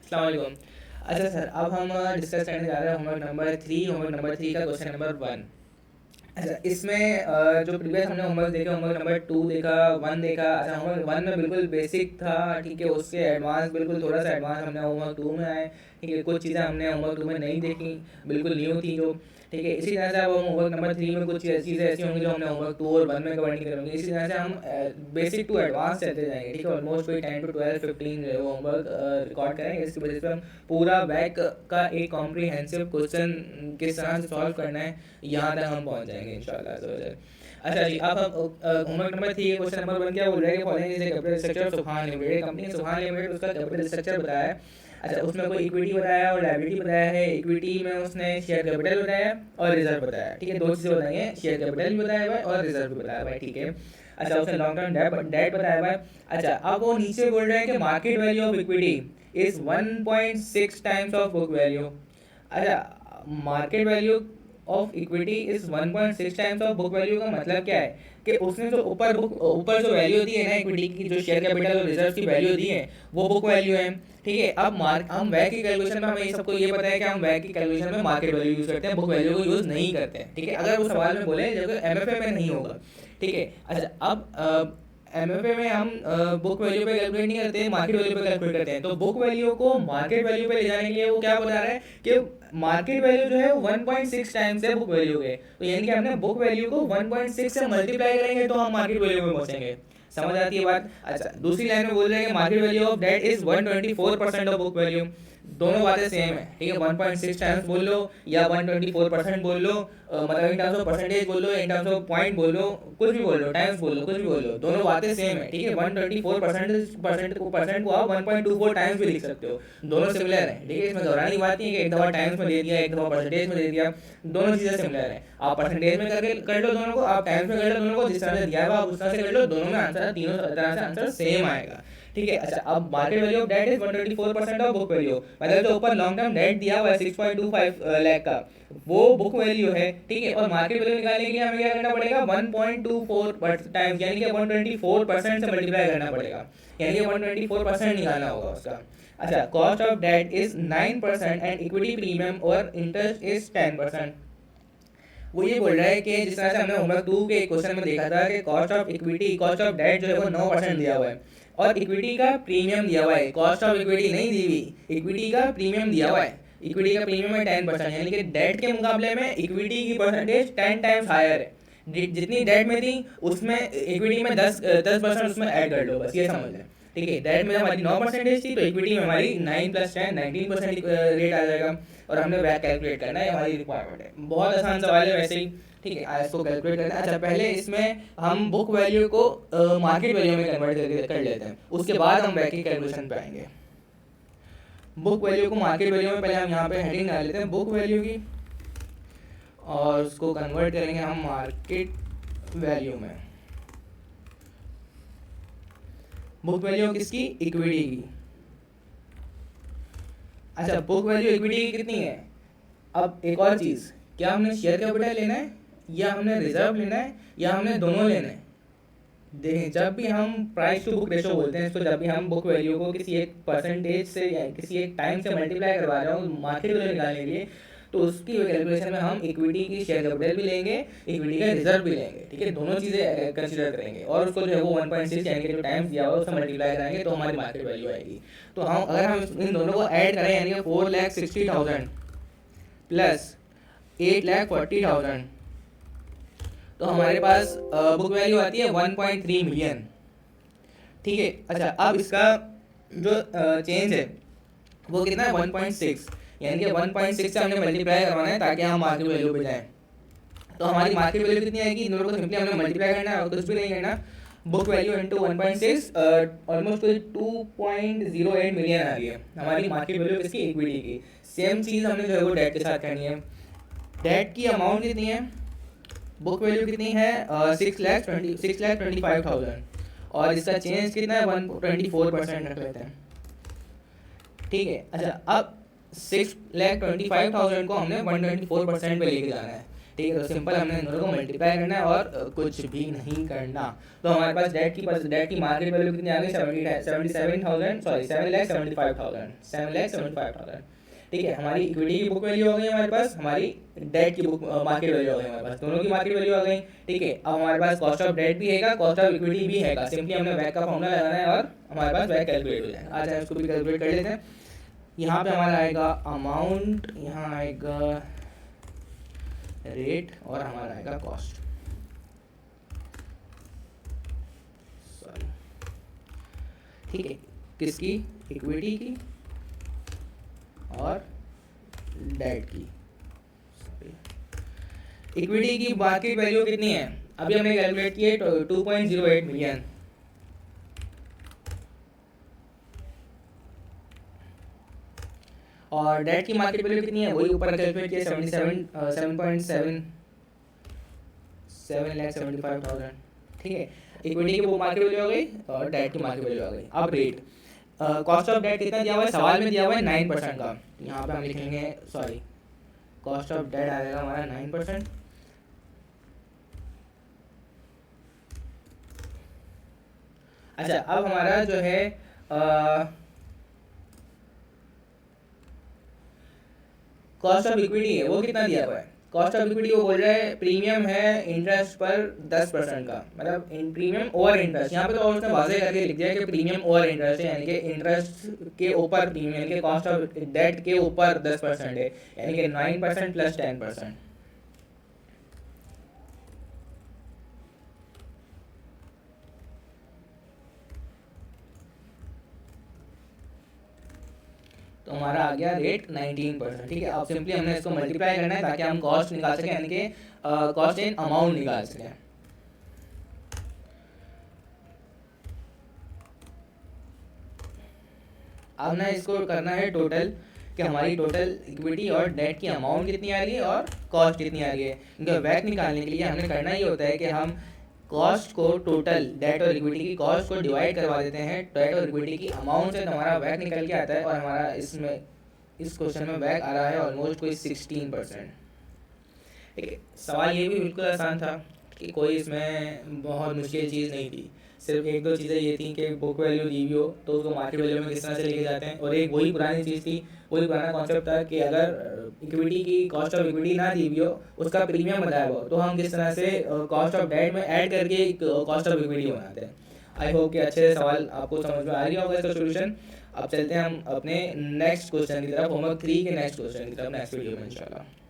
अस्सलाम वालेकुम। अच्छा सर, अब हम डिस्कस करने जा रहे हैं होमवर्क नंबर 3 का क्वेश्चन नंबर 1। अच्छा, इसमें जो प्रीवियस हमने होमवर्क देखा, होमवर्क नंबर 2 देखा, 1 देखा। अच्छा, होमवर्क 1 में बिल्कुल बेसिक था, ठीक है। उससे एडवांस, बिल्कुल थोड़ा सा एडवांस हमने होमवर्क 2 में आए, ठीक है। कुछ चीज़ें हमने होमवर्क 2 में नहीं देखी, बिल्कुल न्यू थी जो, ठीक है। इसी तरह से अब हम होमवर्क नंबर 3 में कुछ चीज़ें ऐसी होंगी जो हमने होमवर्क 2 और 1 में कवर नहीं करेंगे। इसी तरह से हम बेसिक टू एडवांस चलते जाएंगे, ठीक है। ऑलमोस्ट कोई 10 to 12 15 जो है वो होमवर्क रिकॉर्ड करेंगे। इसकी वजह से हम पूरा बैक का एक कॉम्प्रिहेंसिव क्वेश्चन किस तरह से सॉल्व करना है, यहाँ तक हम पहुँच जाएंगे इंशाल्लाह अज़्ज़ा वजल। अच्छा जी, अब हम होमवर्क नंबर 3 के क्वेश्चन नंबर 1 क्या बोल रहा है कि following is a capital structure of सुभान लिमिटेड। कंपनी सुभान लिमिटेड उसका कैपिटल स्ट्रक्चर बताया है। अच्छा, उसमें कोई इक्विटी बताया और लायबिलिटी बताया है। इक्विटी में उसने शेयर कैपिटल बताया और रिजर्व बताया, ठीक है। दो चीज़ें बताई हैं, शेयर कैपिटल भी बताया हुआ है और रिजर्व भी बताया हुआ है, ठीक है। अच्छा, उसने लॉन्ग टर्म डेट बताया हुआ है। अच्छा, अब वो नीचे बोल रहे हैं कि market value of equity is 1.6 times of book value. अच्छा, market value of equity is 1.6 times of book value का मतलब क्या है कि उसने जो ऊपर जो वैल्यू दी है ना इक्विटी की, जो शेयर कैपिटल और रिजर्व की वैल्यू दी है वो बुक वैल्यू है, ठीक है। अब हम वैक की कैलकुलेशन में, हमें ये सबको ये पता है कि हम वैक की कैलकुलेशन में मार्केट वैल्यू यूज करते हैं, बुक वैल्यू को यूज नहीं करते हैं, ठीक है। अगर वो सवाल में बोले जो एमएफए में नहीं होगा, ठीक है। अच्छा, अब एमएफए में हम बुक वैल्यू पे कैलकुलेट नहीं करते हैं, मार्केट वैल्यू पे कैलकुलेट करते हैं। तो बुक वैल्यू को मार्केट वैल्यू पे ले जाने के लिए वो क्या बता रहा है कि मार्केट वैल्यू जो है 1.6 टाइम्स है बुक वैल्यू के। तो यानी कि हमने बुक वैल्यू को 1.6 से मल्टीप्लाई करेंगे तो हम मार्केट वैल्यू में पहुंचेंगे। समझ आती है बात। अच्छा, दूसरी लाइन में बोल रहे हैं कि market value of debt is 124% of book value. दोनों बातें सेम है, ठीक है। 1.6 टाइम्स बोल लो या 124% बोल लो, मतलब इन टर्म्स ऑफ परसेंटेज बोल लो, इन टर्म्स ऑफ पॉइंट बोल लो, कुछ भी बोल लो, टाइम्स बोल लो, कुछ भी बोल लो, दोनों बातें सेम है, ठीक है। 124% को आप 1.24 टाइम्स भी लिख सकते हो, दोनों सिमिलर है, ठीक है। इसमें दोहराने की बात नहीं है कि एक दफ़ा टाइम्स में दे दिया, एक दफ़ा परसेंटेज में दे दिया, दोनों चीज़ें सिमिलर है। आप परसेंटेज में करके कर लो दोनों को, आप टाइम्स में कर लो दोनों को, जिस तरह से दिया हुआ आप उस तरह से कर लो, दोनों में आंसर, तीनों तरह से आंसर सेम आएगा, ठीक है। अच्छा, अब market value of debt is 124% of book value, मतलब जो ऊपर लॉन्ग टर्म डेट दिया हुआ है 6.25 लाख का, वो बुक वैल्यू है, ठीक है। और मार्केट वैल्यू निकालने के लिए हमें क्या करना पड़ेगा, 1.24 टाइम्स, यानी कि 124% से मल्टीप्लाई करना पड़ेगा, यानी कि 124% निकालना होगा उसका। अच्छा, cost of debt is 9% and equity premium और इंटरेस्ट इज 10%। वो ये बोल रहा है कि जिस तरह से हमने होमवर्क 2 के क्वेश्चन में देखा था कि cost of equity, cost of debt जो है वो 9% दिया हुआ है और इक्विटी का प्रीमियम दिया हुआ है। कॉस्ट ऑफ इक्विटी नहीं दी हुई, इक्विटी का प्रीमियम दिया हुआ है। इक्विटी का प्रीमियम है 10%, यानी कि डेट के मुकाबले में इक्विटी की परसेंटेज 10 टाइम्स हायर है। जितनी डेट में थी उसमें इक्विटी में 10% उसमें ऐड कर लो, बस ये समझ लें, ठीक है। डेट में हमारी 9% थी तो इक्विटी में हमारी 9 + 10 19% रेट आ जाएगा और हमने वैक कैलकुलेट करना है, हमारी रिक्वायरमेंट है। बहुत आसान सवाल है वैसे ही, ठीक है। इसको कैलकुलेट करना है। अच्छा, पहले इसमें हम बुक वैल्यू को मार्केट वैल्यू में कन्वर्ट कर लेते हैं, उसके बाद हम वैक की कैलकुलेशन पे आएंगे। बुक वैल्यू को मार्केट वैल्यू में पहले हम यहाँ पे हेडिंग डाल लेते हैं बुक वैल्यू की, और उसको कन्वर्ट करेंगे हम मार्केट वैल्यू में। बुक वैल्यू किसकी, इक्विटी की। अच्छा, बुक वैल्यू इक्विटी की कितनी है। अब एक और चीज़, क्या हमने शेयर कैपिटल लेना है या हमने रिजर्व लेना है या हमने दोनों लेना है। देखें, जब भी हम प्राइस टू बुक रेशो बोलते हैं इसको, जब भी हम बुक वैल्यू को किसी एक परसेंटेज से या किसी एक टाइम से मल्टीप्लाई करवा रहे हो मार्केट वैल्यू निकालने के लिए, तो उसकी कैलकुलेशन में हम इक्विटी की शेयर कैपिटल भी लेंगे, इक्विटी का रिजर्व भी लेंगे, ठीक है। दोनों चीज़ें कंसिडर करेंगे और उसको जो है वो 1.6 यानी कि जो टाइम्स दिया हुआ है उससे मल्टीप्लाई कराएंगे तो हमारी मार्केट वैल्यू आएगी। तो हम अगर हम इन दोनों को ऐड करें, यानी कि 4,60,000 प्लस 8,40,000, तो हमारे पास बुक वैल्यू आती है 1.3 मिलियन, ठीक है। अच्छा, अब इसका जो चेंज है वो कितना है, 1.6, यानी कि 1.6 से हमने मल्टीप्लाई करवाना है ताकि हम मार्केट वैल्यू पे जाएं। तो हमारी मार्केट वैल्यू कितनी आएगी, इन दोनों को सिंपली हमने मल्टीप्लाई करना है और कुछ भी नहीं करना। Book value into 1.6, almost 2.08 million आ रही है हमारी मार्केट वैल्यू किसकी, इक्विटी की। सेम चीज़ हमने जो है वो डेट के साथ करनी है। डेट की अमाउंट कितनी है, बुक वैल्यू कितनी है, 6,25,000 और इसका चेंज कितना है, 124% रख लेते हैं, ठीक है। अच्छा, अब 6,25,000 को हमने 124% पे लेके जाना है, ठीक है। तो सिंपल हमने इन दोनों को मल्टीप्लाई करना है और कुछ भी नहीं करना। तो हमारे पास डेट की मार्केट वैल्यू कितनी आ गई, 77,000, सॉरी 7,75,000। ठीक है। हमारी इक्विटी की बुक वैल्यू हो गई हमारे पास, हमारी डेट की बुक मार्केट वैल्यू हो गई हमारे पास, दोनों की मार्केट वैल्यू आ गई। ठीक है। अब हमारे पास कॉस्ट ऑफ डेट भी है, कॉस्ट ऑफ इक्विटी भी है, सिंपली हमने वैक का फॉर्मूला लगाना है और हमारे पास वैक कैलकुलेट हो जाएगा। आज इसको भी कैलकुलेट कर लेते हैं। यहाँ पे हमारा आएगा अमाउंट, यहाँ आएगा रेट और हमारा आएगा कॉस्ट। सॉरी, ठीक है, किसकी, इक्विटी की और डेट की। इक्विटी की मार्केट वैल्यू कितनी है, अभी हमने कैलकुलेट की है 2.08 मिलियन। और डेट की मार्केट वैल्यू कितनी है, वही ऊपर कैलकुलेट किया 7.75,000। ठीक है। इक्विटी की वो मार्केट वैल्यू हो गई और डेट की मार्केट वैल्यू आ गई। अब रेट, कॉस्ट ऑफ डेट कितना दिया हुआ है, सवाल में दिया हुआ है 9% का। यहाँ पे हम लिखेंगे, सॉरी, कॉस्ट ऑफ डेट आएगा हमारा 9%। अच्छा, अब हमारा जो है कॉस्ट ऑफ इक्विटी है वो कितना दिया हुआ है। कॉस्ट ऑफ इक्विटी वो बोल रहा है प्रीमियम है इंटरेस्ट पर 10% का, मतलब प्रीमियम ओवर इंटरेस्ट। यहाँ पे तो और उसने वाजे करके लिख दिया कि प्रीमियम ओवर इंटरेस्ट है, यानी कि इंटरेस्ट के ऊपर प्रीमियम, यानी कि कॉस्ट ऑफ डेट के ऊपर 10% है, यानी कि 9% प्लस 10%। तो हमारा आ गया रेट 19%। ठीक है। अब सिंपली हमने इसको मल्टीप्लाई करना है ताकि हम कॉस्ट निकाल सकें, यानी कि कॉस्ट इन अमाउंट निकाल सकें। अब ना इसको करना है टोटल, कि हमारी टोटल इक्विटी और डेट की अमाउंट कितनी आ रही है और कॉस्ट कितनी आ रही है। इनका वैक निकालने के लिए हमें करना ये होता है कि हम कॉस्ट को टोटल डेट और इक्विटी की कॉस्ट को डिवाइड करवा देते हैं डेट और इक्विटी की अमाउंट से, तो हमारा वैक निकल के आता है। और हमारा इसमें इस क्वेश्चन में वैक आ रहा है ऑलमोस्ट कोई 16%। ठीक है। सवाल ये भी बिल्कुल आसान था कि कोई इसमें बहुत मुश्किल चीज़ नहीं थी, सिर्फ एक दो चीज़ें ये थी कि बुक वैल्यू दी हुई हो तो उसको मार्केट वैल्यू में किस तरह से लेके जाते हैं, और एक वही पुरानी चीज़ थी, वही पुराना कॉन्सेप्ट था कि अगर इक्विटी की कॉस्ट ऑफ इक्विटी ना दी हुई हो, उसका प्रीमियम बताया हुआ, तो हम किस तरह से कॉस्ट ऑफ डेट में ऐड करके कॉस्ट ऑफ इक्विटी बनाते हैं। आई होप कि अच्छे से सवाल आपको समझ में आ रही होगा इसका सोल्यूशन। अब चलते हैं हम अपने नेक्स्ट क्वेश्चन की तरफ, होमवर्क 3 के नेक्स्ट क्वेश्चन की तरफ नेक्स्ट वीडियो में इंशाल्लाह।